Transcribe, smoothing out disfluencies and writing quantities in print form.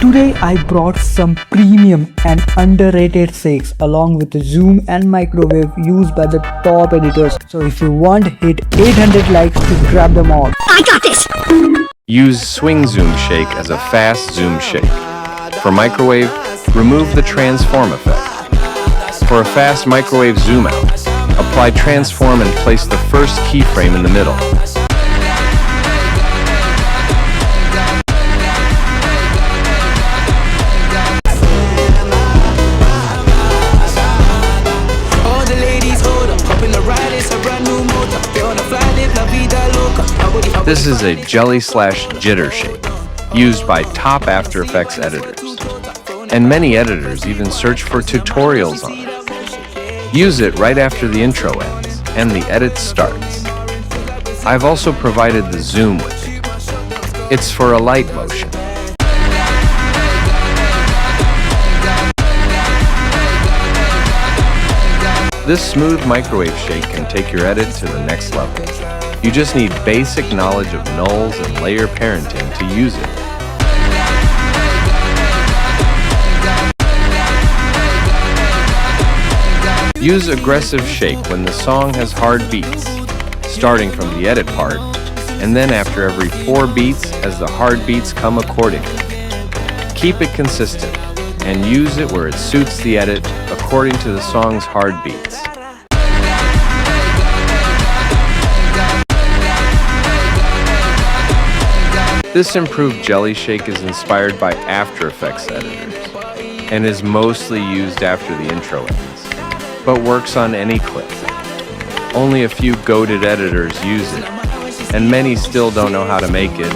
Today I brought some premium and underrated shakes along with the zoom and microwave used by the top editors. So if you want, hit 800 likes to grab them all. I got this! Use swing zoom shake as a fast zoom shake. For microwave, remove the transform effect. For a fast microwave zoom out, apply transform and place the first keyframe in the middle. This is a jelly/jitter shake, used by top After Effects editors. And many editors even search for tutorials on it. Use it right after the intro ends and the edit starts. I've also provided the zoom with it. It's for Alightmotion. This smooth microwave shake can take your edit to the next level. You just need basic knowledge of nulls and layer parenting to use it. Use aggressive shake when the song has hard beats, starting from the edit part, and then after every 4 beats as the hard beats come accordingly. Keep it consistent, and use it where it suits the edit according to the song's hard beats. This improved jelly shake is inspired by After Effects editors and is mostly used after the intro ends, but works on any clip. Only a few goated editors use it, and many still don't know how to make it.